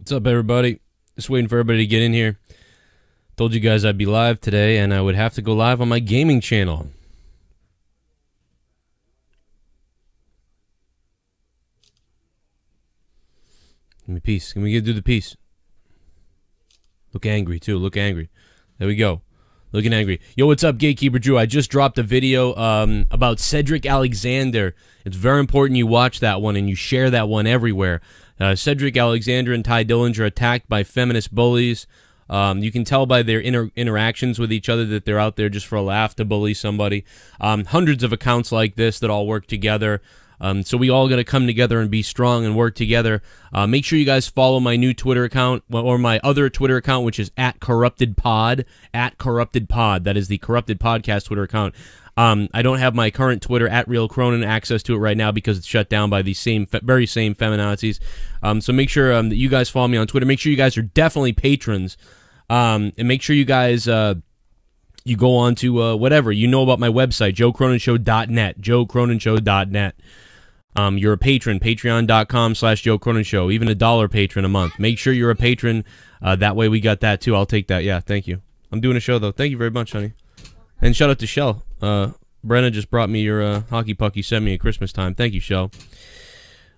What's up, everybody? Just waiting for everybody to get in here. Told you guys I'd be live today, and I would have to go live on my gaming channel. Give me peace. Can we do the peace? Look angry, too. Look angry. There we go. Looking angry. Yo, what's up, Gatekeeper Drew? I just dropped a video about Cedric Alexander. It's very important you watch that one and you share that one everywhere. Cedric Alexander and Ty Dillinger attacked by feminist bullies. You can tell by their interactions with each other that they're out there just for a laugh to bully somebody. Hundreds of accounts like this that all work together. So we all got to come together and be strong and work together. Make sure you guys follow my new Twitter account or my other Twitter account, which is @CorruptedPod. @CorruptedPod. That is the Corrupted Podcast Twitter account. I don't have my current Twitter @RealCronin access to it right now because it's shut down by the very same feminazis. So make sure that you guys follow me on Twitter. Make sure you guys are definitely patrons, and make sure you guys you go on to whatever you know about my website, JoeCroninShow.net. JoeCroninShow.net. You're a patron, patreon.com/JoeCroninShow. Even $1 patron a month. Make sure you're a patron. That way we got that too. I'll take that. Yeah, thank you. I'm doing a show though. Thank you very much, honey. And shout out to Shell. Brenna just brought me your hockey puck you sent me at Christmas time. Thank you, Shell.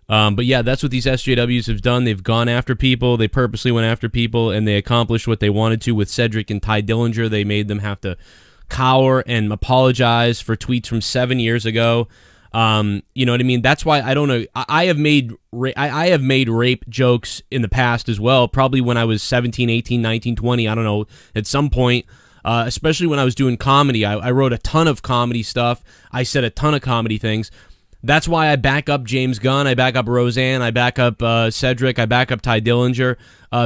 But yeah, that's what these SJWs have done. They've gone after people. They purposely went after people, and they accomplished what they wanted to with Cedric and Ty Dillinger. They made them have to cower and apologize for tweets from 7 years ago. You know what I mean? That's why I don't know. I have made rape jokes in the past as well, probably when I was 17, 18, 19, 20. I don't know, at some point. Especially when I was doing comedy. I wrote a ton of comedy stuff. I said a ton of comedy things. That's why I back up James Gunn. I back up Roseanne. I back up Cedric. I back up Ty Dillinger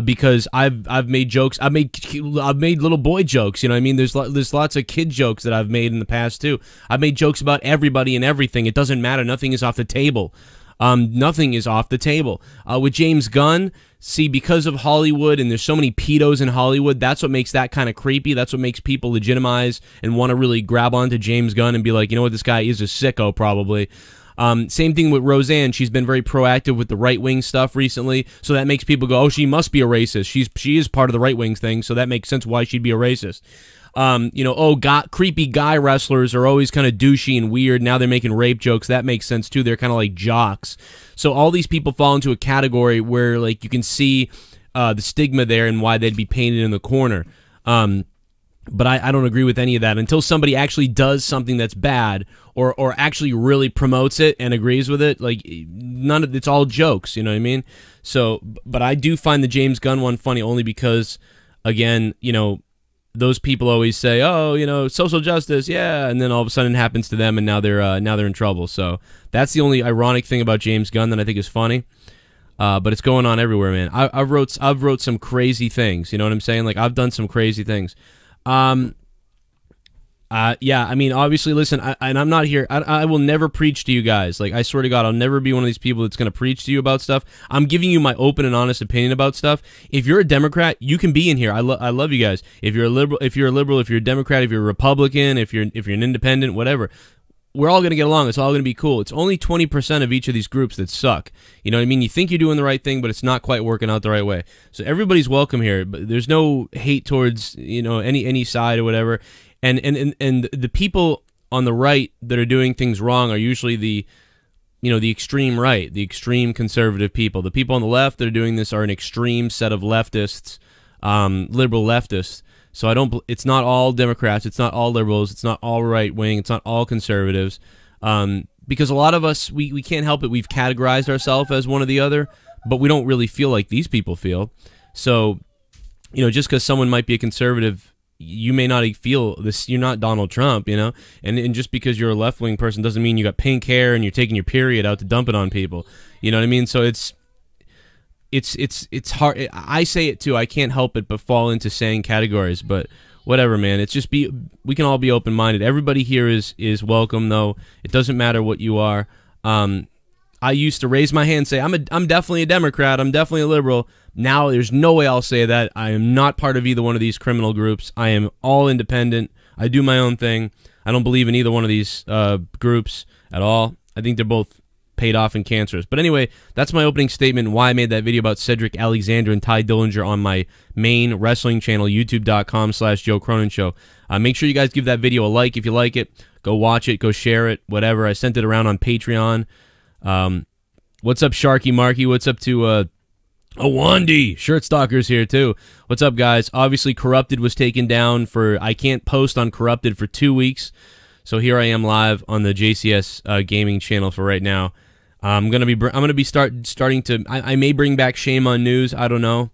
because I've made jokes. I've made little boy jokes. You know what I mean? There's lots of kid jokes that I've made in the past too. I've made jokes about everybody and everything. It doesn't matter. Nothing is off the table. Nothing is off the table. With James Gunn, see, because of Hollywood, and there's so many pedos in Hollywood, that's what makes that kind of creepy. That's what makes people legitimize and want to really grab onto James Gunn and be like, you know what, this guy is a sicko, probably. Same thing with Roseanne. She's been very proactive with the right-wing stuff recently, so that makes people go, oh, she must be a racist. She is part of the right-wing thing, so that makes sense why she'd be a racist. Creepy guy wrestlers are always kind of douchey and weird. Now they're making rape jokes. That makes sense, too. They're kind of like jocks. So all these people fall into a category where, like, you can see the stigma there and why they'd be painted in the corner. But I don't agree with any of that until somebody actually does something that's bad or actually really promotes it and agrees with it. Like, it's all jokes, you know what I mean? So, but I do find the James Gunn one funny only because, again, you know, those people always say, oh, you know, social justice, yeah, and then all of a sudden it happens to them and now they're in trouble. So that's the only ironic thing about James Gunn that I think is funny. But it's going on everywhere, man. I've wrote some crazy things, you know what I'm saying? Like, I've done some crazy things. Yeah, I mean, obviously, listen, and I'm not here. I will never preach to you guys. Like, I swear to God, I'll never be one of these people that's going to preach to you about stuff. I'm giving you my open and honest opinion about stuff. If you're a Democrat, you can be in here. I love you guys. If you're a liberal, if you're a Democrat, if you're a Republican, if you're an independent, whatever, we're all going to get along. It's all going to be cool. It's only 20% of each of these groups that suck. You know what I mean? You think you're doing the right thing, but it's not quite working out the right way. So everybody's welcome here. But there's no hate towards, you know, any side or whatever. And the people on the right that are doing things wrong are usually the extreme right, the extreme conservative people. The people on the left that are doing this are an extreme set of leftists, liberal leftists. So it's not all Democrats, it's not all liberals, it's not all right wing, it's not all conservatives. Because a lot of us, we can't help it. We've categorized ourselves as one or the other, but we don't really feel like these people feel. So, you know, just because someone might be a conservative, you may not feel this. You're not Donald Trump, you know, and just because you're a left-wing person doesn't mean you got pink hair and you're taking your period out to dump it on people. You know what I mean? So it's hard. I say it too. I can't help it but fall into saying categories, but whatever, man. It's just we can all be open-minded. Everybody here is welcome, though. It doesn't matter what you are. I used to raise my hand and say, I'm definitely a Democrat, I'm definitely a liberal. Now there's no way I'll say that. I am not part of either one of these criminal groups. I am all independent. I do my own thing. I don't believe in either one of these groups at all. I think they're both paid off and cancerous. But anyway, that's my opening statement, why I made that video about Cedric Alexander and Ty Dillinger on my main wrestling channel, youtube.com/Joe Cronin Show. Make sure you guys give that video a like if you like it. Go watch it, go share it, whatever. I sent it around on Patreon. What's up, Sharky Marky? What's up to Awandi? Shirt Stalker's here too. What's up, guys? Obviously, Corrupted was taken down for, I can't post on Corrupted for 2 weeks. So here I am live on the JCS gaming channel for right now. I'm gonna be starting to. I may bring back Shame on News. I don't know.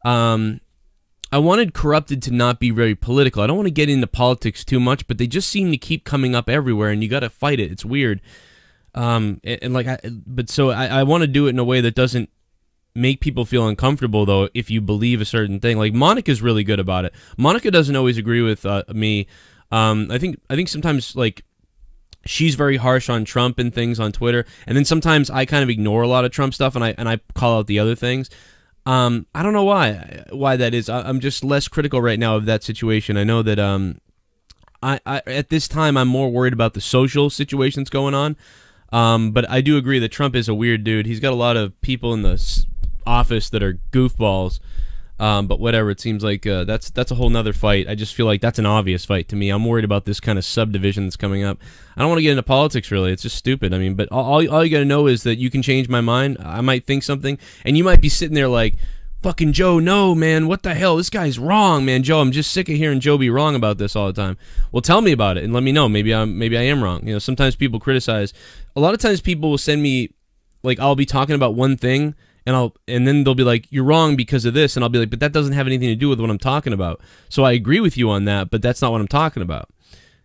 I wanted Corrupted to not be very political. I don't want to get into politics too much, but they just seem to keep coming up everywhere, and you got to fight it. It's weird. So I want to do it in a way that doesn't make people feel uncomfortable, though, if you believe a certain thing. Like, Monica's really good about it. Monica doesn't always agree with me. I think sometimes, like, she's very harsh on Trump and things on Twitter, and then sometimes I kind of ignore a lot of Trump stuff and I call out the other things. I don't know why that is. I'm just less critical right now of that situation. I know that I at this time I'm more worried about the social situations going on. But I do agree that Trump is a weird dude. He's got a lot of people in the office that are goofballs. But whatever, it seems like that's a whole nother fight. I just feel like that's an obvious fight to me. I'm worried about this kind of subdivision that's coming up. I don't want to get into politics, really. It's just stupid. I mean, but all you got to know is that you can change my mind. I might think something, and you might be sitting there like, fucking Joe, no, man, what the hell? This guy's wrong, man. Joe, I'm just sick of hearing Joe be wrong about this all the time. Well, tell me about it and let me know. Maybe I am wrong. You know, sometimes people criticize. A lot of times people will send me, like, I'll be talking about one thing, and then they'll be like, you're wrong because of this, and I'll be like, but that doesn't have anything to do with what I'm talking about. So I agree with you on that, but that's not what I'm talking about.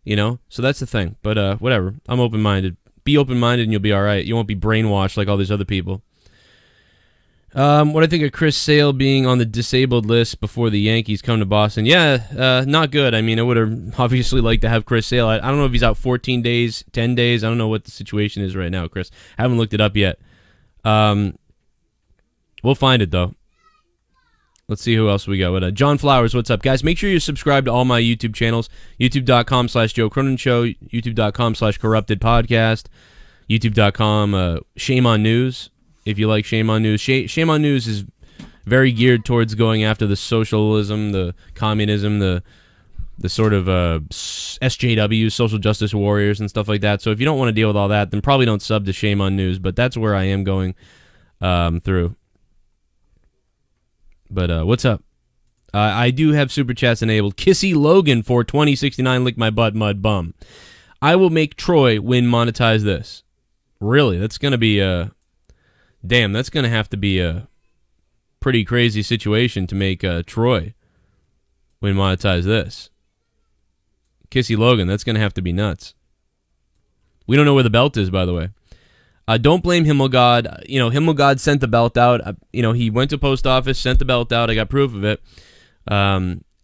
You know? So that's the thing. But whatever. I'm open-minded. Be open-minded and you'll be all right. You won't be brainwashed like all these other people. What I think of Chris Sale being on the disabled list before the Yankees come to Boston. Yeah, not good. I mean, I would have obviously liked to have Chris Sale. I don't know if he's out 14 days, 10 days. I don't know what the situation is right now, Chris. I haven't looked it up yet. We'll find it, though. Let's see who else we got. John Flowers, what's up, guys? Make sure you subscribe to all my YouTube channels. YouTube.com/Joe Cronin Show. YouTube.com/Corrupted Podcast. YouTube.com Shame on News. If you like Shame on News. Shame on News is very geared towards going after the socialism, the communism, the sort of SJW, social justice warriors and stuff like that. So if you don't want to deal with all that, then probably don't sub to Shame on News. But that's where I am going through. But what's up? I do have Super Chats enabled. Kissy Logan for 2069, lick my butt, mud bum. I will make Troy win monetize this. Really? That's going to be damn, that's going to have to be a pretty crazy situation to make Troy win monetize this. Kissy Logan, that's going to have to be nuts. We don't know where the belt is, by the way. Don't blame Himmelgod. You know, Himmelgod sent the belt out. He went to post office, sent the belt out. I got proof of it.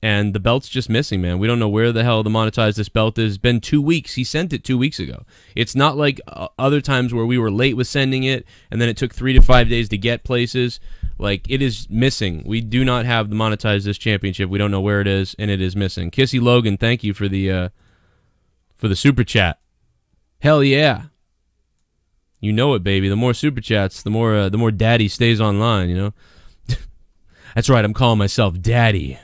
And the belt's just missing, man. We don't know where the hell the monetize this belt is. It's been 2 weeks. He sent it 2 weeks ago. It's not like other times where we were late with sending it, and then it took 3 to 5 days to get places. Like, it is missing. We do not have the monetize this championship. We don't know where it is, and it is missing. Kissy Logan, thank you for the super chat. Hell yeah. You know it, baby. The more super chats, the more daddy stays online, you know? That's right, I'm calling myself daddy.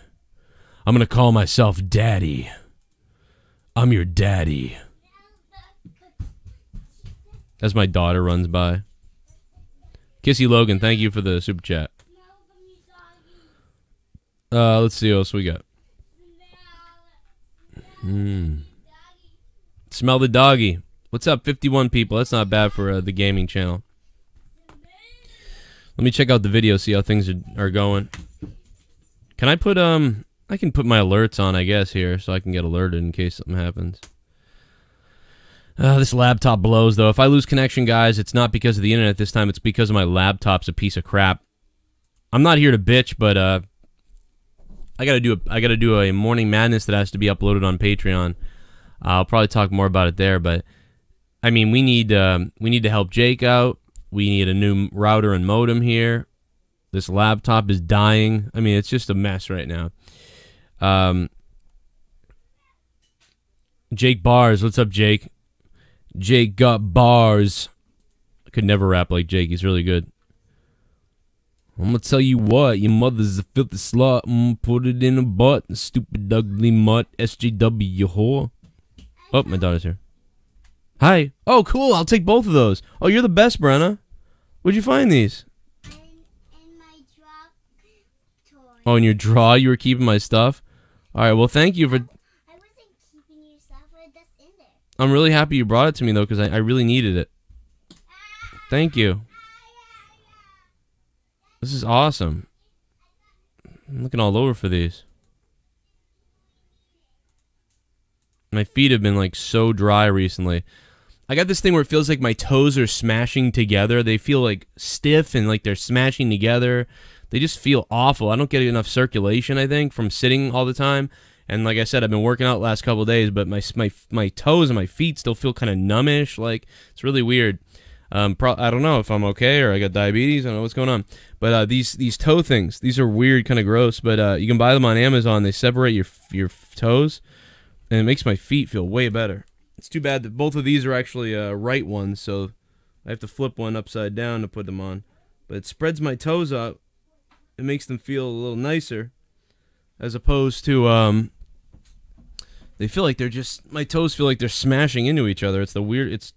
I'm going to call myself daddy. I'm your daddy. As my daughter runs by. Kissy Logan, thank you for the super chat. Let's see what else we got. Smell the doggy. What's up, 51 people? That's not bad for the gaming channel. Let me check out the video, see how things are going. Can I put, I can put my alerts on, I guess, here, so I can get alerted in case something happens. This laptop blows, though. If I lose connection, guys, it's not because of the internet this time. It's because of my laptop's a piece of crap. I'm not here to bitch, but I gotta do a Morning Madness that has to be uploaded on Patreon. I'll probably talk more about it there, but I mean, we need to help Jake out. We need a new router and modem here. This laptop is dying. I mean, it's just a mess right now. Jake Bars, what's up, Jake? Jake got bars. could never rap like Jake. He's really good. I'm gonna tell you what, your mother's a filthy slut. Put it in a butt, stupid ugly mutt. SJW, you whore. Oh, my daughter's here. Hi. Oh, cool. I'll take both of those. Oh, you're the best, Brenna. Where'd you find these? In my drop toy. Oh, in your drawer, you were keeping my stuff? All right, well, thank you for... I wasn't keeping your stuff, but that's in there. I'm really happy you brought it to me, though, because I really needed it. Thank you. This is awesome. I'm looking all over for these. My feet have been, like, so dry recently. I got this thing where it feels like my toes are smashing together. They feel, like, stiff and like they're smashing together. They just feel awful. I don't get enough circulation, I think, from sitting all the time. And like I said, I've been working out the last couple of days, but my toes and my feet still feel kind of numbish. Like, it's really weird. I don't know if I'm okay or I got diabetes. I don't know what's going on. But these toe things, these are weird, kind of gross. But you can buy them on Amazon. They separate your toes, and it makes my feet feel way better. It's too bad that both of these are actually right ones, so I have to flip one upside down to put them on. But it spreads my toes out. It makes them feel a little nicer, as opposed to they feel like they're just, my toes feel like they're smashing into each other. It's weird. It's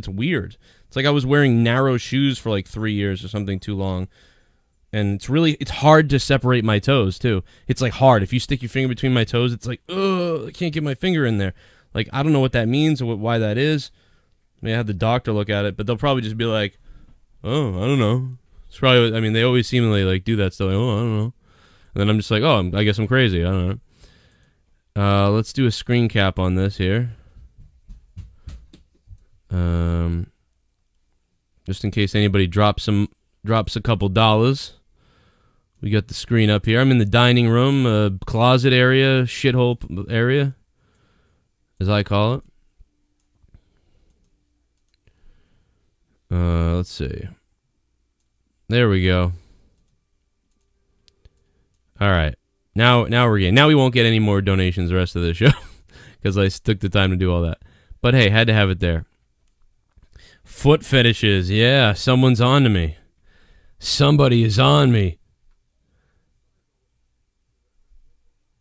weird. It's like I was wearing narrow shoes for like 3 years or something too long. And it's hard to separate my toes too. It's like hard. If you stick your finger between my toes, it's like, ugh, I can't get my finger in there. Like, I don't know what that means or why that is. I mean, I had the doctor look at it, but they'll probably just be like, oh, I don't know. It's probably, I mean, they always seemingly like do that stuff. Like, oh, I don't know. And then I'm just like, oh, I guess I'm crazy. I don't know. Let's do a screen cap on this here. Just in case anybody drops a couple dollars. We got the screen up here. I'm in the dining room, closet area, shithole area, as I call it. Let's see. There we go. All right. Now we're getting. Now we won't get any more donations the rest of the show because I took the time to do all that. But hey, had to have it there. Foot fetishes. Yeah, someone's on to me. Somebody is on me.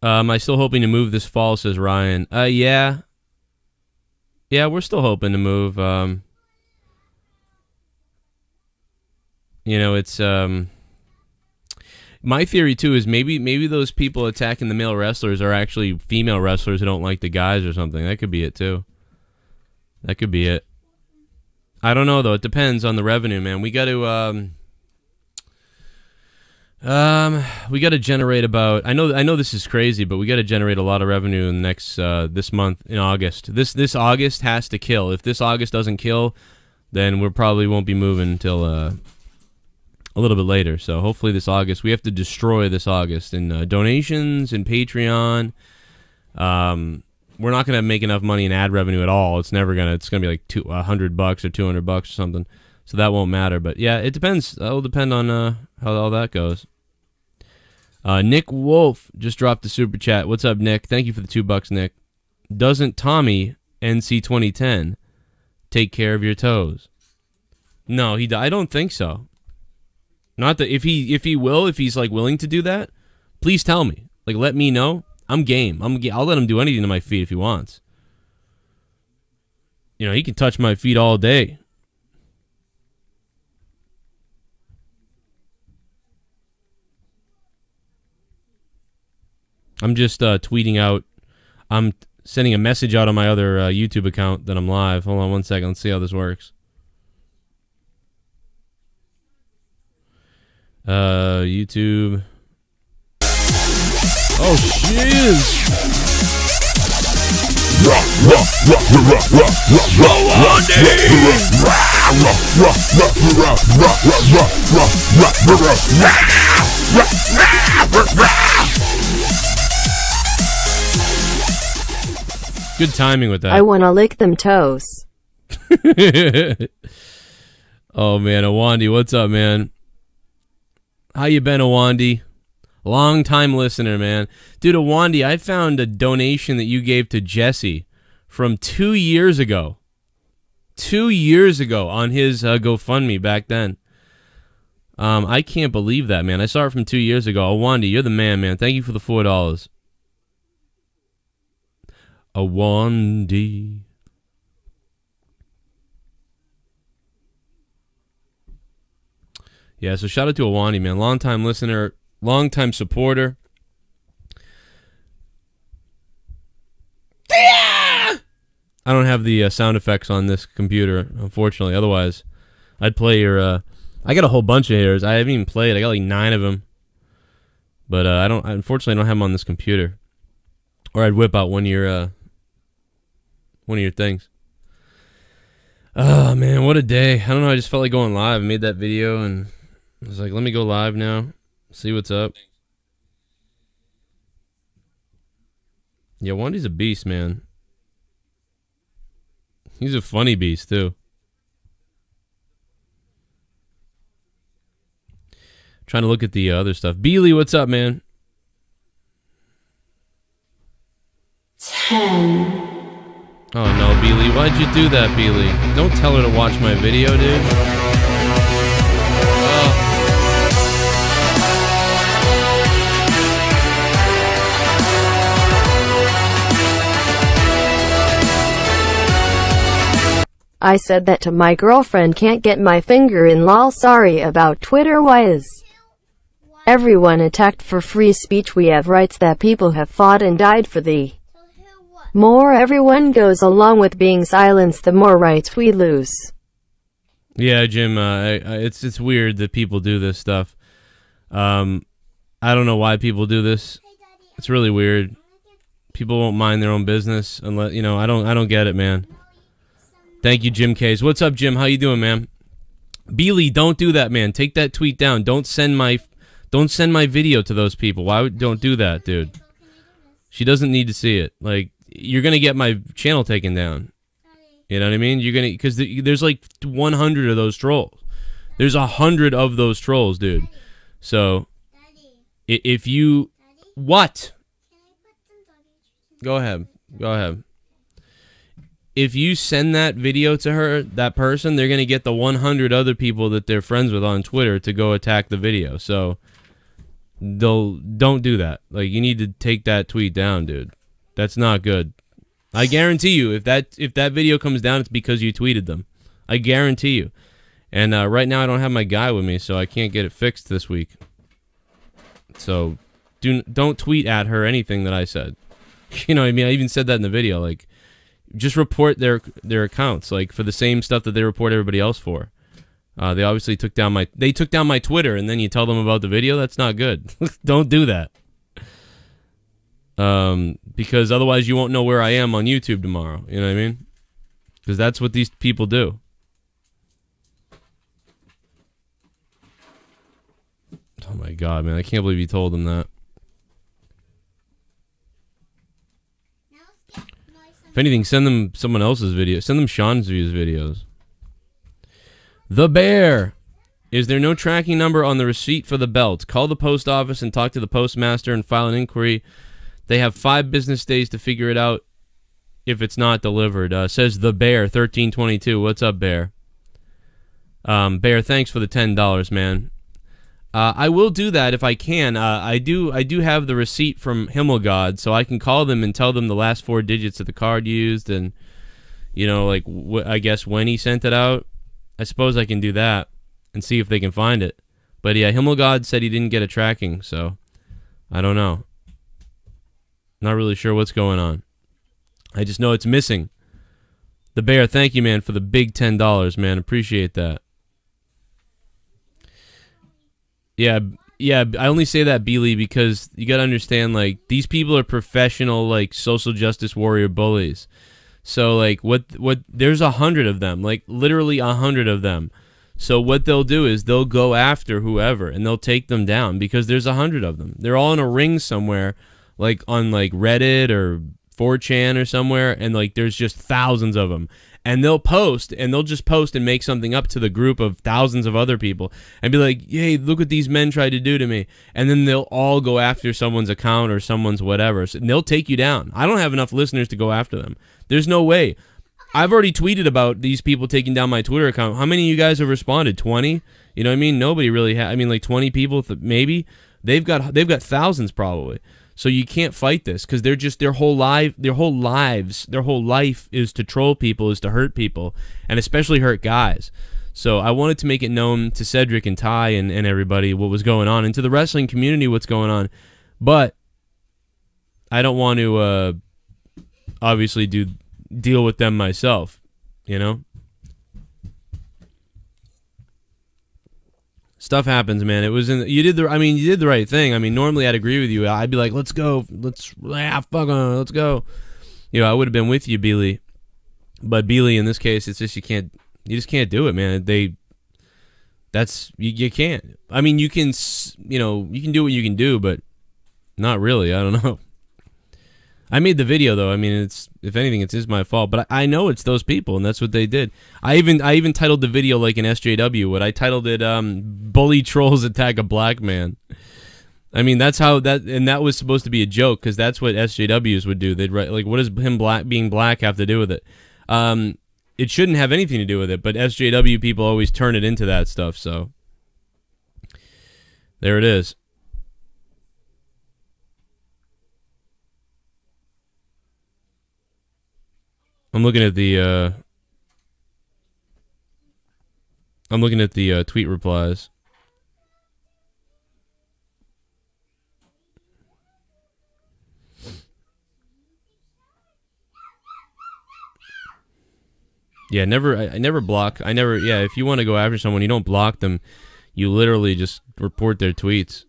Am I still hoping to move this fall, says Ryan. Yeah. Yeah, we're still hoping to move. You know, it's my theory too is maybe those people attacking the male wrestlers are actually female wrestlers who don't like the guys or something. That could be it too. That could be it. I don't know though. It depends on the revenue, man. We got to generate about. I know this is crazy, but we got to generate a lot of revenue in the next this month in August. This August has to kill. If this August doesn't kill, then we probably won't be moving until a little bit later. So hopefully this August, we have to destroy this August in donations and Patreon. We're not going to make enough money in ad revenue at all. It's never gonna. It's gonna be like $100 or $200 or something. So that won't matter. But yeah, it depends. It'll depend on how all that goes. Nick Wolf just dropped the super chat. What's up, Nick? Thank you for the $2, Nick. Doesn't Tommy NC 2010 take care of your toes? No, I don't think so. Not that if he's like willing to do that, please tell me. Like, let me know. I'm game. I'll let him do anything to my feet if he wants. You know, he can touch my feet all day. I'm just tweeting out. I'm sending a message out on my other YouTube account that I'm live. Hold on one second. Let's see how this works. YouTube. Oh, shiz! Good timing with that. I want to lick them toes. Oh, man, Awandi, what's up, man? How you been, Awandi? Long time listener, man. Dude, Awandi, I found a donation that you gave to Jesse from 2 years ago. 2 years ago on his GoFundMe back then. I can't believe that, man. I saw it from 2 years ago. Awandi, you're the man. Thank you for the $4. Awandi. Yeah, so shout out to Awandi, man. Long-time listener, long-time supporter. I don't have the sound effects on this computer, unfortunately. Otherwise, I'd play your... I got a whole bunch of yours. I haven't even played. I got like 9 of them. But unfortunately, I don't have them on this computer. Or I'd whip out one of your things. Oh, man, what a day. I don't know, I just felt like going live. I made that video, and I was like, let me go live now. See what's up. Yeah, Wandy's a beast, man. He's a funny beast, too. Trying to look at the other stuff. Beely, what's up, man? 10. Oh, no, Beely. Why'd you do that, Beely? Don't tell her to watch my video, dude. Oh. I said that to my girlfriend, can't get my finger in, lol. Sorry about Twitter. Why is everyone attacked for free speech? We have rights that people have fought and died for. The more everyone goes along with being silenced, the more rights we lose. Yeah, Jim, it's weird that people do this stuff. I don't know why people do this. It's really weird. People won't mind their own business unless, you know, I don't get it, man. Thank you, Jim Case. What's up, Jim? How you doing, man? Beely, don't do that, man. Take that tweet down. Don't send my video to those people. Don't do that, dude. She doesn't need to see it. Like, you're gonna get my channel taken down. You know what I mean? You're gonna, because there's like 100 of those trolls. There's 100 of those trolls, dude. So, if you what? Go ahead. Go ahead. If you send that video to her, that person, they're going to get the 100 other people that they're friends with on Twitter to go attack the video. So, don't do that. Like, you need to take that tweet down, dude. That's not good. I guarantee you, if that video comes down, it's because you tweeted them. I guarantee you. And right now, I don't have my guy with me, so I can't get it fixed this week. So, don't tweet at her anything that I said. You know what I mean? I even said that in the video, like, just report their accounts, like, for the same stuff that they report everybody else for. They obviously took down my Twitter, and then you tell them about the video. That's not good. Don't do that. Because otherwise you won't know where I am on YouTube tomorrow. You know what I mean? Because that's what these people do. Oh my God, man! I can't believe you told them that. If anything, send them someone else's video. Send them Sean's videos. The Bear. Is there no tracking number on the receipt for the belt? Call the post office and talk to the postmaster and file an inquiry. They have 5 business days to figure it out if it's not delivered. Says The Bear, 1322. What's up, Bear? Bear, thanks for the $10, man. I will do that if I can. I do have the receipt from Himmelgod, so I can call them and tell them the last 4 digits of the card used, and, you know, like, I guess when he sent it out. I suppose I can do that and see if they can find it. But yeah, Himmelgod said he didn't get a tracking, so I don't know. Not really sure what's going on. I just know it's missing. The Bear, thank you, man, for the big $10, man. Appreciate that. Yeah, I only say that, Beely, because you got to understand, like, these people are professional, like, social justice warrior bullies. So, like, what there's 100 of them, like, literally 100 of them. So what they'll do is they'll go after whoever, and they'll take them down because there's 100 of them. They're all in a ring somewhere, like, on, like, Reddit or 4chan or somewhere, and, like, there's just thousands of them. And they'll post, and they'll just post and make something up to the group of thousands of other people and be like, hey, look what these men tried to do to me. And then they'll all go after someone's account or someone's whatever. So, and they'll take you down. I don't have enough listeners to go after them. There's no way. I've already tweeted about these people taking down my Twitter account. How many of you guys have responded? 20? You know what I mean? Nobody really I mean, like 20 people, maybe. They've got thousands probably. So you can't fight this because they're just their whole life is to troll people, is to hurt people, and especially hurt guys. So I wanted to make it known to Cedric and Ty and everybody what was going on, and to the wrestling community what's going on. But I don't want to obviously deal with them myself, you know? Stuff happens, man. It was you did the right thing. I mean, normally I'd agree with you. I'd be like, let's go. Let's go. You know, I would have been with you, Beely. But Beely, in this case, it's just you just can't do it, man. You can't. I mean, you can do what you can do, but not really. I don't know. I made the video though. I mean, if anything, it's my fault. But I know it's those people, and that's what they did. I even titled the video like an SJW would. I titled it "Bully Trolls Attack a Black Man." I mean, that's how that was supposed to be a joke because that's what SJWs would do. They'd write like, "What does being black have to do with it?" It shouldn't have anything to do with it, but SJW people always turn it into that stuff. So there it is. I'm looking at the tweet replies. Yeah, I never block. If you want to go after someone, you don't block them. You literally just report their tweets.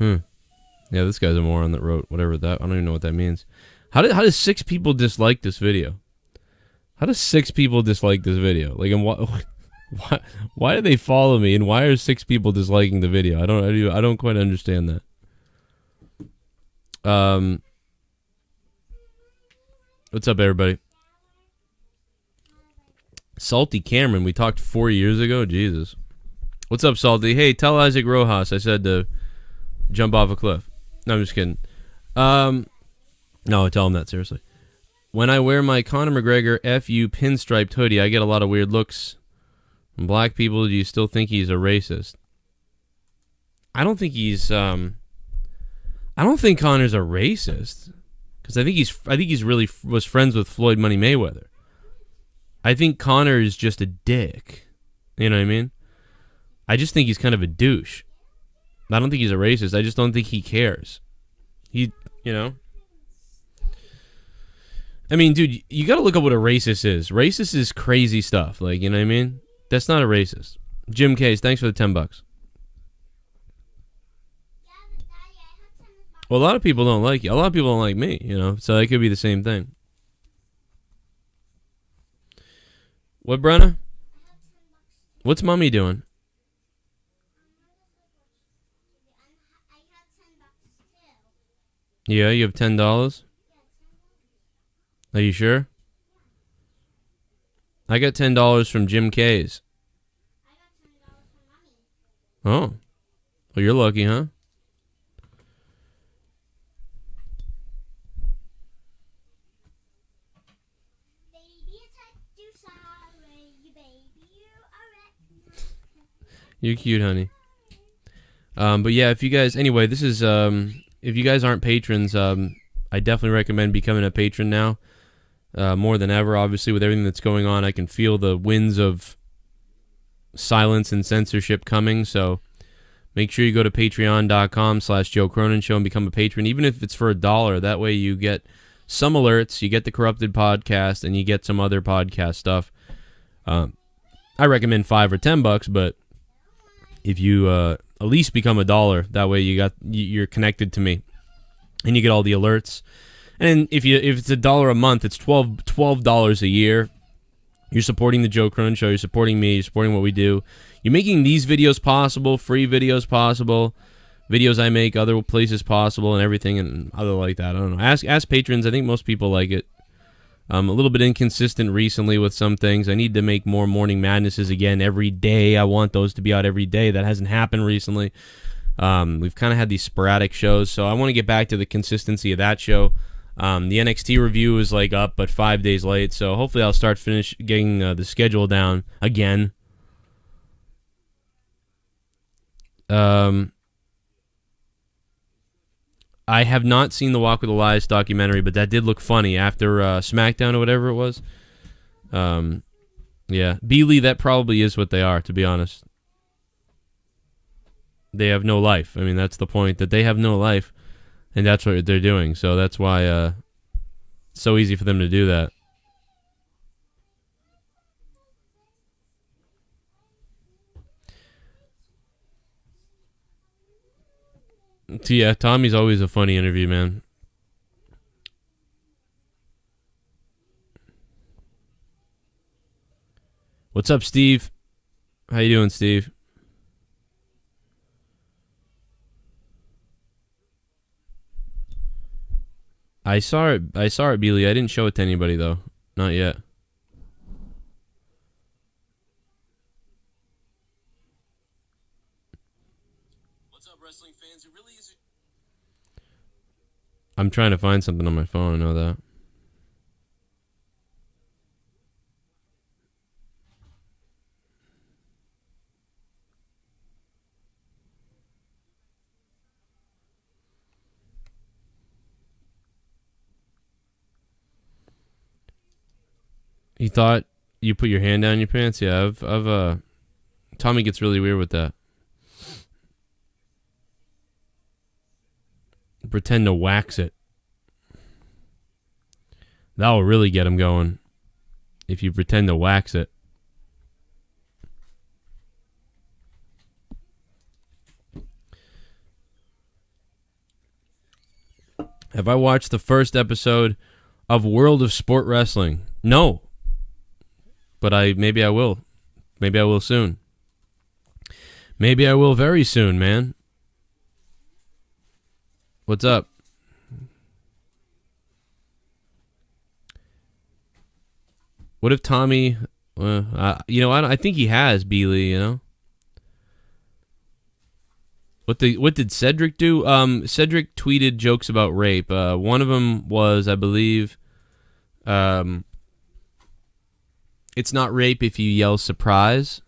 Yeah, this guy's a moron that wrote whatever that. I don't even know what that means. How does 6 people dislike this video? How does 6 people dislike this video? Like, and why do they follow me? And why are 6 people disliking the video? I don't quite understand that. What's up, everybody? Salty Cameron, we talked 4 years ago. Jesus. What's up, Salty? Hey, tell Isaac Rojas I said to jump off a cliff. No, I'm just kidding. No, tell him that, seriously. When I wear my Conor McGregor FU pinstriped hoodie, I get a lot of weird looks from black people. Do you still think he's a racist? I don't think he's, I don't think Conor's a racist. Because I think he's really was friends with Floyd Money Mayweather. I think Conor is just a dick. You know what I mean? I just think he's kind of a douche. I don't think he's a racist. I just don't think he cares. You know? I mean, dude, you got to look up what a racist is. Racist is crazy stuff. Like, you know what I mean? That's not a racist. Jim Case, thanks for the $10. Well, a lot of people don't like you. A lot of people don't like me, you know? So it could be the same thing. What, Brenna? What's Mommy doing? Yeah, you have $10? Are you sure? I got $10 from Jim K's. Oh. Well, you're lucky, huh? You're cute, honey. But yeah, if you guys... Anyway, this is... if you guys aren't patrons, I definitely recommend becoming a patron now. More than ever, obviously, with everything that's going on, I can feel the winds of silence and censorship coming. So make sure you go to patreon.com/Joe Cronin Show and become a patron, even if it's for $1. That way you get some alerts, you get the Corrupted podcast, and you get some other podcast stuff. I recommend $5 or $10, but if you at least become $1, that way you're connected to me, and you get all the alerts. And if it's $1 a month, it's $12 a year. You're supporting the Joe Cronin Show. You're supporting me. You're supporting what we do. You're making these videos possible, free videos possible, videos I make other places possible, and everything and other like that. I don't know. Ask patrons. I think most people like it. A little bit inconsistent recently with some things. I need to make more Morning Madnesses again every day. I want those to be out every day. That hasn't happened recently. We've kind of had these sporadic shows, so I want to get back to the consistency of that show. The NXT review is like up, but 5 days late, so hopefully I'll start getting the schedule down again. I have not seen the Walk with Elias documentary, but that did look funny after SmackDown or whatever it was. Yeah, Beely, that probably is what they are, to be honest. They have no life. I mean, that's the point, that they have no life, and that's what they're doing. So that's why it's so easy for them to do that. So yeah, Tommy's always a funny interview, man. What's up, Steve? How you doing, Steve? I saw it, Beely. I didn't show it to anybody, though. Not yet. What's up, wrestling fans? It really is. I'm trying to find something on my phone. I know that. He thought you put your hand down your pants? Yeah, Tommy gets really weird with that. Pretend to wax it. That will really get him going. If you pretend to wax it. Have I watched the first episode of World of Sport Wrestling? No. But maybe I will. Maybe I will soon. Maybe I will very soon, man. What's up? What if Tommy... I think he has, Beely, you know? What did Cedric do? Cedric tweeted jokes about rape. One of them was, I believe... it's not rape if you yell surprise.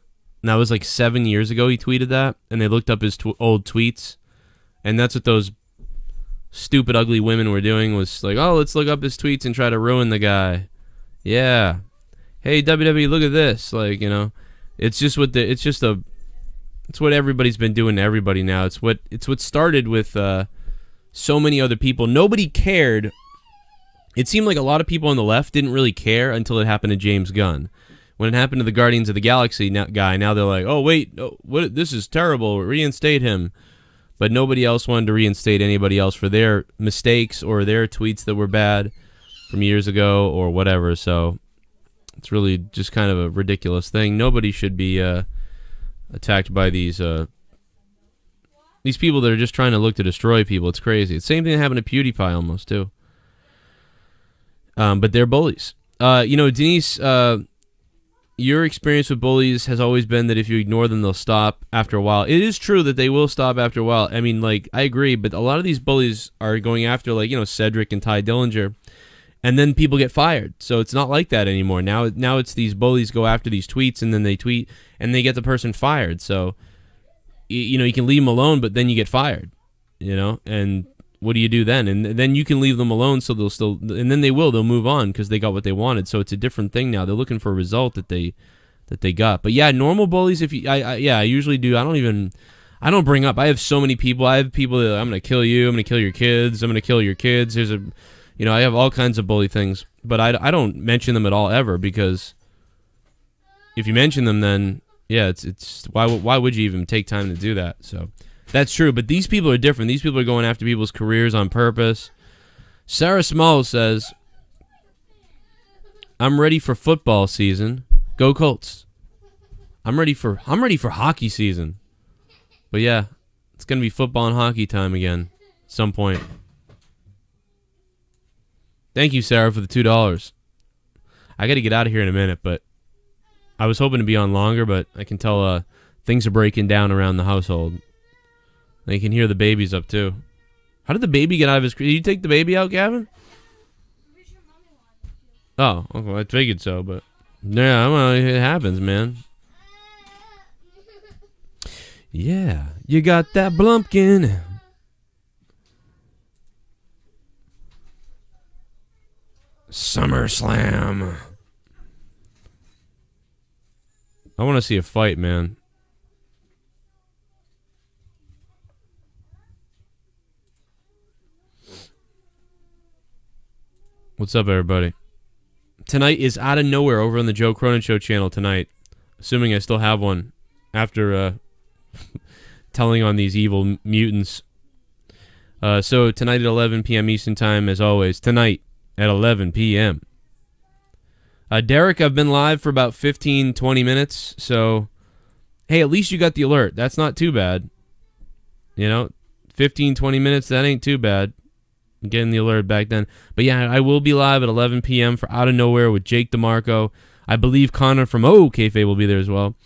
And that was like 7 years ago he tweeted that. And they looked up his old tweets. And that's what those stupid, ugly women were doing, was like, oh, let's look up his tweets and try to ruin the guy. Yeah. Hey, WWE, look at this. Like, you know, it's what everybody's been doing to everybody now. It's what started with so many other people. Nobody cared. It seemed like a lot of people on the left didn't really care until it happened to James Gunn. When it happened to the Guardians of the Galaxy guy, now they're like, oh, wait, this is terrible, reinstate him. But nobody else wanted to reinstate anybody else for their mistakes or their tweets that were bad from years ago or whatever. So it's really just kind of a ridiculous thing. Nobody should be attacked by these people that are just trying to look to destroy people. It's crazy. It's the same thing that happened to PewDiePie almost, too. But they're bullies. Denise, your experience with bullies has always been that if you ignore them, they'll stop after a while. It is true that they will stop after a while. I mean, like, I agree, but a lot of these bullies are going after, like, Cedric and Ty Dillinger, and then people get fired. So it's not like that anymore. Now it's these bullies go after these tweets, and then they tweet, and they get the person fired. So, you can leave them alone, but then you get fired, and what do you do then? And then you can leave them alone, so they'll still, and then they'll move on because they got what they wanted. So it's a different thing now. They're looking for a result that they got. But yeah, normal bullies. I usually do. I don't bring up. I have so many people. I have people that I'm gonna kill you. I'm gonna kill your kids. I'm gonna kill your kids. I have all kinds of bully things, but I don't mention them at all ever, because if you mention them, then yeah, it's why would you even take time to do that? So. That's true, but these people are different. These people are going after people's careers on purpose. Sarah Small says, I'm ready for football season. Go Colts. I'm ready for hockey season. But yeah, it's going to be football and hockey time again at some point. Thank you, Sarah, for the $2. I got to get out of here in a minute, but I was hoping to be on longer, but I can tell things are breaking down around the household. And you can hear the babies up, too. How did the baby get out of his crate? Did you take the baby out, Gavin? Oh, okay, I figured so, but... Yeah, well, it happens, man. Yeah, you got that Blumpkin. SummerSlam. I want to see a fight, man. What's up, everybody? Tonight is Out of Nowhere over on the Joe Cronin Show channel tonight. Assuming I still have one after telling on these evil mutants. So tonight at 11 p.m. Eastern Time, as always. Tonight at 11 p.m. Derek, I've been live for about 15, 20 minutes. So, hey, at least you got the alert. That's not too bad. You know, 15, 20 minutes, that ain't too bad. Getting the alert back then. But yeah, I will be live at 11 p.m. for Out of Nowhere with Jake DeMarco. I believe Connor from Kayfabe will be there as well.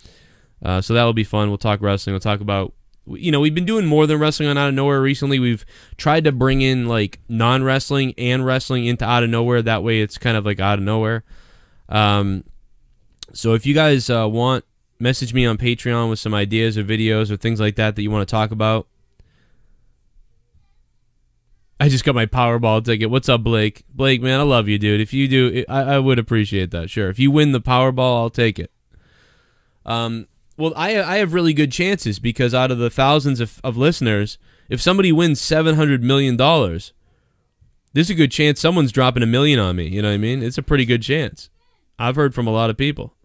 So that will be fun. We'll talk wrestling. We'll talk about, you know, we've been doing more than wrestling on Out of Nowhere recently. We've tried to bring in like non-wrestling and wrestling into Out of Nowhere. That way it's kind of like Out of Nowhere. So if you guys want, message me on Patreon with some ideas or videos or things like that you want to talk about. I just got my Powerball ticket. What's up, Blake? Blake, man, I love you, dude. If you do, I would appreciate that. Sure. If you win the Powerball, I'll take it. Well, I have really good chances because out of the thousands of listeners, if somebody wins $700 million, there's a good chance someone's dropping $1 million on me. You know what I mean? It's a pretty good chance. I've heard from a lot of people.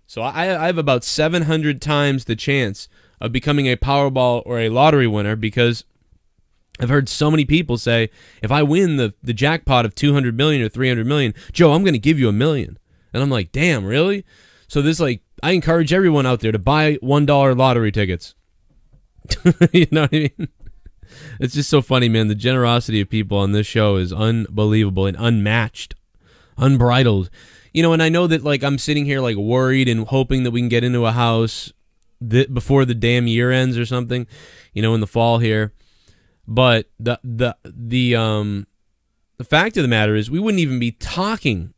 So I have about 700 times the chance of becoming a Powerball or a lottery winner because I've heard so many people say, if I win the jackpot of 200 million or 300 million, Joe, I'm going to give you $1 million. And I'm like, damn, really? So this, like, I encourage everyone out there to buy $1 lottery tickets. You know what I mean? It's just so funny, man. The generosity of people on this show is unbelievable and unmatched, unbridled. You know, and I know that, like, I'm sitting here, like, worried and hoping that we can get into a house before the damn year ends or something, you know, in the fall here. But the fact of the matter is we wouldn't even be talking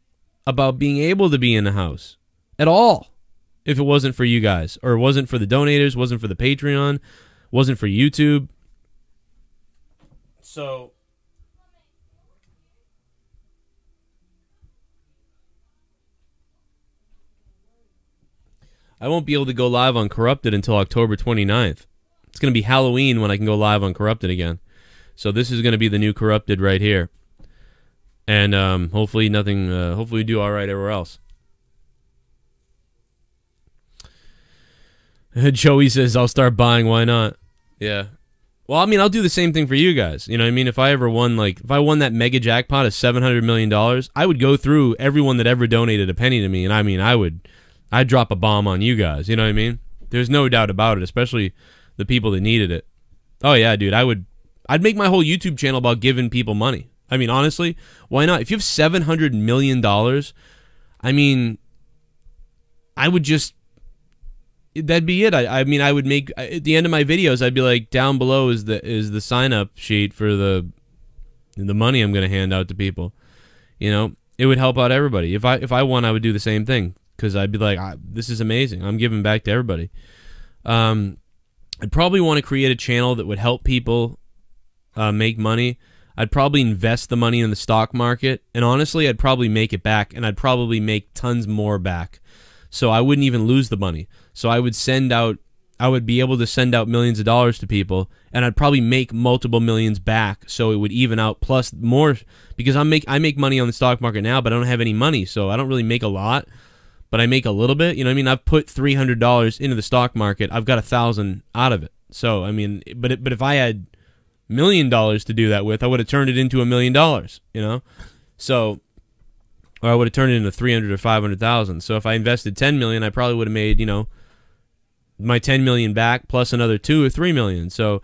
about being able to be in the house at all if it wasn't for you guys, or it wasn't for the donators, wasn't for the Patreon, wasn't for YouTube. So I won't be able to go live on Corrupted until October 29th. It's going to be Halloween when I can go live on Corrupted again. So this is going to be the new Corrupted right here. And hopefully nothing, hopefully we do all right everywhere else. Joey says, I'll start buying, why not? Yeah. Well, I mean, I'll do the same thing for you guys. You know what I mean? If I ever won, like, if I won that mega jackpot of $700 million, I would go through everyone that ever donated a penny to me. And I mean, I'd drop a bomb on you guys. You know what I mean? There's no doubt about it, especially the people that needed it. Oh yeah, dude, I'd make my whole YouTube channel about giving people money. I mean, honestly, why not? If you have $700 million, I mean, I would just, that'd be it. I mean, I would make, at the end of my videos, I'd be like, down below is the sign-up sheet for the money I'm going to hand out to people. You know, it would help out everybody. If I won, I would do the same thing, because I'd be like, this is amazing. I'm giving back to everybody. I'd probably want to create a channel that would help people make money. I'd probably invest the money in the stock market, and honestly, I'd probably make it back, and I'd probably make tons more back. So I wouldn't even lose the money. So I would be able to send out millions of dollars to people, and I'd probably make multiple millions back, so it would even out, plus more, because I make money on the stock market now, but I don't have any money, so I don't really make a lot. But I make a little bit, you know what I mean? I've put $300 into the stock market. I've got $1,000 out of it. So, I mean, but if I had $1 million to do that with, I would have turned it into $1 million, you know? So, or I would have turned it into 300 or 500,000. So if I invested 10 million, I probably would have made, you know, my 10 million back plus another 2 or 3 million. So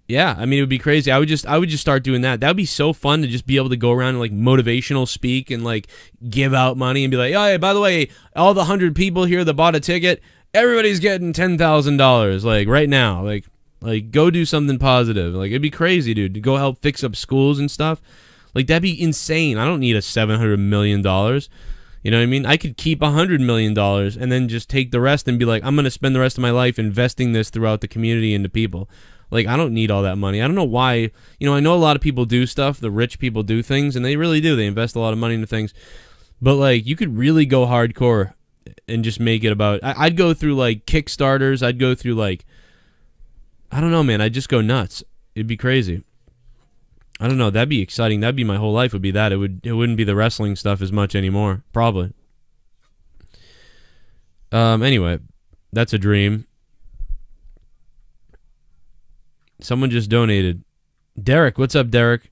Yeah, I mean, it would be crazy. I would just start doing that. That would be so fun to just be able to go around and like motivational speak and like give out money and be like, oh, yeah, by the way, all the 100 people here that bought a ticket, everybody's getting $10,000 like right now. Like go do something positive. Like it'd be crazy, dude, to go help fix up schools and stuff. Like that'd be insane. I don't need a $700 million. You know what I mean? I could keep $100 million and then just take the rest and be like, I'm going to spend the rest of my life investing this throughout the community and the people. Like, I don't need all that money. I don't know why. You know, I know a lot of people do stuff. The rich people do things, and they really do. They invest a lot of money into things. But, like, you could really go hardcore and just make it about... I'd go through, like, Kickstarters. I'd go through, like... I don't know, man. I'd just go nuts. It'd be crazy. I don't know. That'd be exciting. That'd be my whole life would be that. It wouldn't be the wrestling stuff as much anymore. Probably. Anyway, that's a dream. Someone just donated. Derek, what's up, Derek?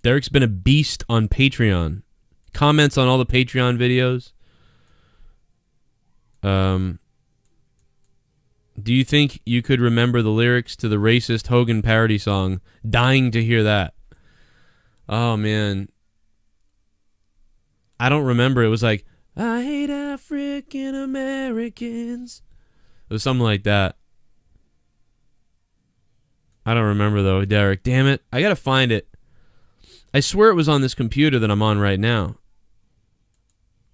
Derek's been a beast on Patreon. Comments on all the Patreon videos. Do you think you could remember the lyrics to the racist Hogan parody song? Dying to hear that. Oh, man. I don't remember. It was like, I hate African Americans. It was something like that. I don't remember, though, Derek. Damn it. I gotta find it. I swear it was on this computer that I'm on right now.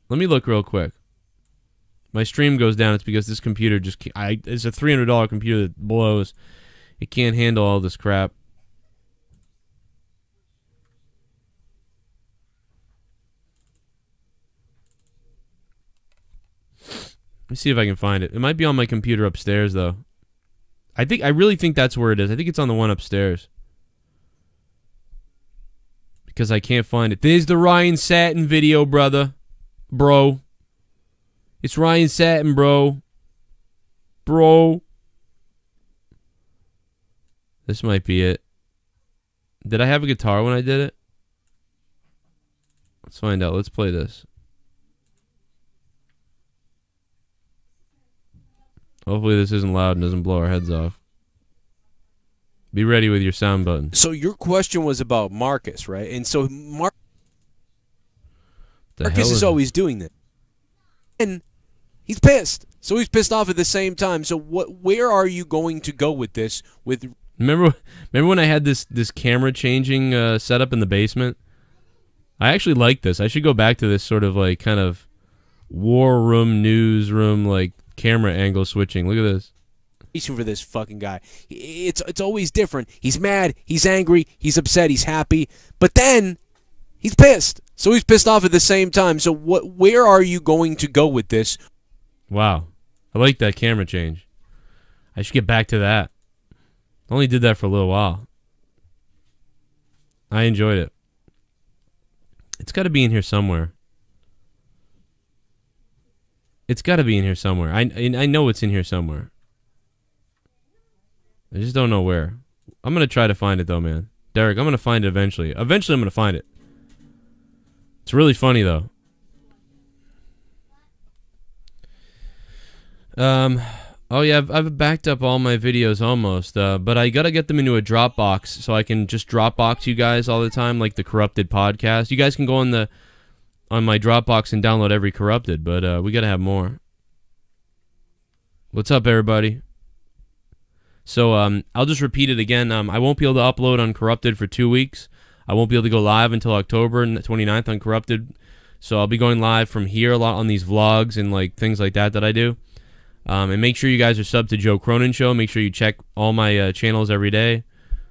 Let me look real quick. My stream goes down. It's because this computer just... it's a $300 computer that blows. It can't handle all this crap. Let me see if I can find it. It might be on my computer upstairs, though. I really think that's where it is. I think it's on the one upstairs. Because I can't find it. There's the Ryan Satin video, brother. Bro. It's Ryan Satin, bro. Bro. This might be it. Did I have a guitar when I did it? Let's find out. Let's play this. Hopefully this isn't loud and doesn't blow our heads off. Be ready with your sound button. So your question was about Marcus, right? And so Marcus is always doing that. And he's pissed. So he's pissed off at the same time. So where are you going to go with this? Remember when I had this camera changing setup in the basement? I actually like this. I should go back to this sort of like kind of war room, newsroom, like camera angle switching. Look at this. For this fucking guy. It's always different. He's mad, he's angry, he's upset, he's happy, but then he's pissed. So he's pissed off at the same time. So where are you going to go with this? Wow. I like that camera change. I should get back to that. I only did that for a little while. I enjoyed it. It's got to be in here somewhere. It's got to be in here somewhere. I know it's in here somewhere. I just don't know where. I'm going to try to find it, though, man. Derek, I'm going to find it eventually. Eventually, I'm going to find it. It's really funny, though. Oh, yeah, I've backed up all my videos almost, but I got to get them into a Dropbox so I can just Dropbox you guys all the time, like the Corrupted podcast. You guys can go on my Dropbox and download every Corrupted, but we got to have more. What's up, everybody? So I'll just repeat it again. I won't be able to upload on Corrupted for 2 weeks. I won't be able to go live until October 29th on Corrupted. So I'll be going live from here a lot on these vlogs and like things like that I do. And make sure you guys are subbed to Joe Cronin Show. Make sure you check all my channels every day,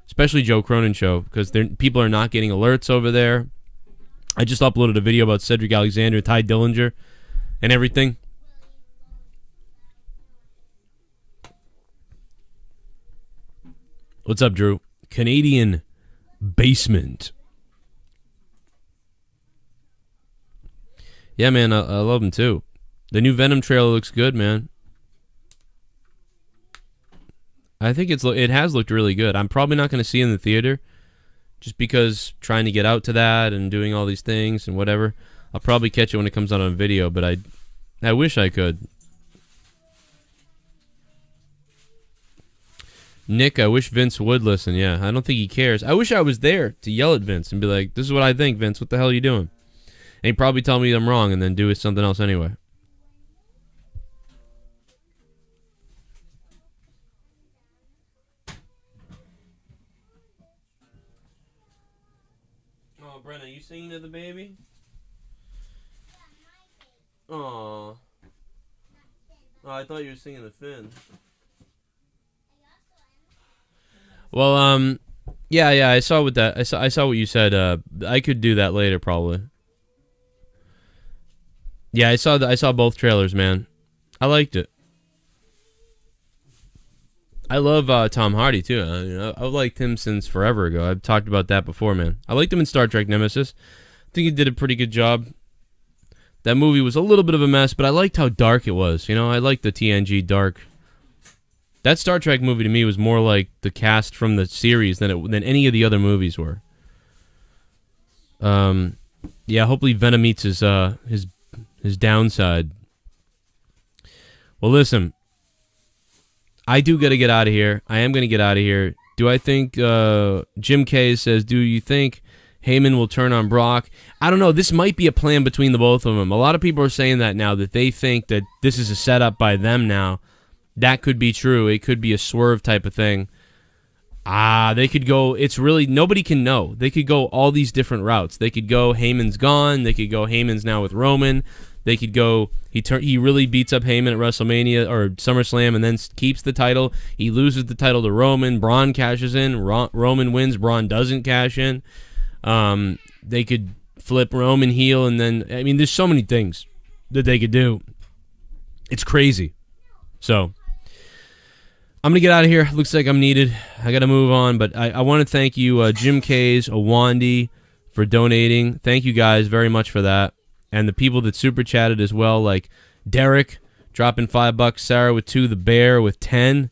especially Joe Cronin Show, because people are not getting alerts over there. I just uploaded a video about Cedric Alexander, Ty Dillinger, and everything. What's up, Drew? Canadian Basement. Yeah, man, I love him too. The new Venom trailer looks good, man. I think it has looked really good. I'm probably not going to see it in the theater, just because trying to get out to that and doing all these things and whatever. I'll probably catch it when it comes out on video, but I wish I could. Nick, I wish Vince would listen. Yeah, I don't think he cares. I wish I was there to yell at Vince and be like, this is what I think, Vince. What the hell are you doing? And he'd probably tell me I'm wrong and then do something else anyway. Oh, Brenna, you singing to the baby? Aww. Oh, I thought you were singing to Finn. Well, yeah, I saw what that. I saw what you said. I could do that later, probably. Yeah, I saw both trailers, man. I liked it. I love Tom Hardy too. I've liked him since forever ago. I've talked about that before, man. I liked him in Star Trek Nemesis. I think he did a pretty good job. That movie was a little bit of a mess, but I liked how dark it was. I liked the TNG dark. That Star Trek movie to me was more like the cast from the series than any of the other movies were. Yeah, hopefully Venom meets his downside. Well, listen, I do got to get out of here. I am going to get out of here. Do I think Jim K says, do you think Heyman will turn on Brock? I don't know. This might be a plan between the both of them. A lot of people are saying that now, that they think that this is a setup by them now. That could be true. It could be a swerve type of thing. They could go, it's really, nobody can know. They could go all these different routes. They could go Heyman's gone. They could go Heyman's now with Roman. They could go, he really beats up Heyman at WrestleMania or SummerSlam and then keeps the title. He loses the title to Roman. Braun cashes in. Roman wins. Braun doesn't cash in. They could flip Roman heel and then, I mean, there's so many things that they could do. It's crazy. So, I'm going to get out of here. Looks like I'm needed. I got to move on, but I want to thank you, Jim Kays, Awandi, for donating. Thank you guys very much for that. And the people that super chatted as well, like Derek dropping $5, Sarah with 2, The Bear with 10.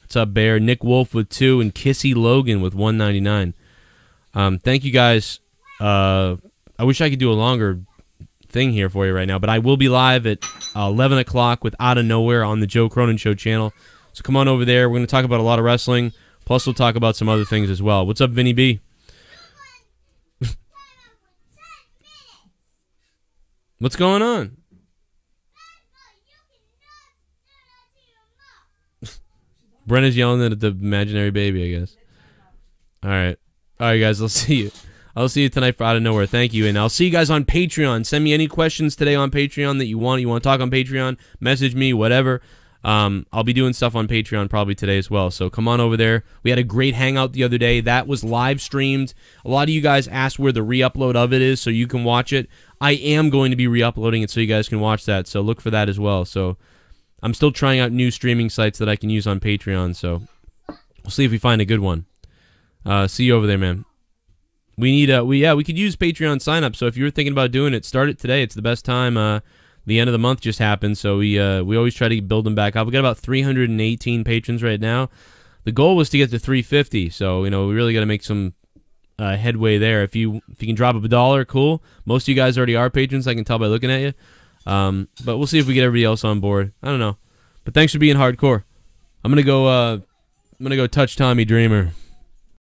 What's up, Bear? Nick Wolf with 2, and Kissy Logan with $1.99. Thank you guys. I wish I could do a longer thing here for you right now, but I will be live at 11 o'clock with Out of Nowhere on the Joe Cronin Show channel. So come on over there. We're going to talk about a lot of wrestling. Plus, we'll talk about some other things as well. What's up, Vinny B? What's going on? Brenna's yelling at the imaginary baby, I guess. All right, guys. I'll see you. I'll see you tonight for Out of Nowhere. Thank you, and I'll see you guys on Patreon. Send me any questions today on Patreon that you want. You want to talk on Patreon? Message me, whatever. I'll be doing stuff on Patreon probably today as well, so come on over there. We had a great hangout the other day. That was live streamed. A lot of you guys asked where the re-upload of it is so you can watch it. I am going to be re-uploading it so you guys can watch that, so look for that as well. So I'm still trying out new streaming sites that I can use on Patreon, so we'll see if we find a good one. See you over there, man. We need we could use Patreon sign-up, so if you were thinking about doing it, start it today. It's the best time. The end of the month just happened, so we always try to build them back up. We got about 318 patrons right now. The goal was to get to 350, so we really got to make some headway there. If you can drop up $1, cool. Most of you guys already are patrons, I can tell by looking at you. But we'll see if we get everybody else on board. I don't know, but thanks for being hardcore. I'm gonna go touch Tommy Dreamer.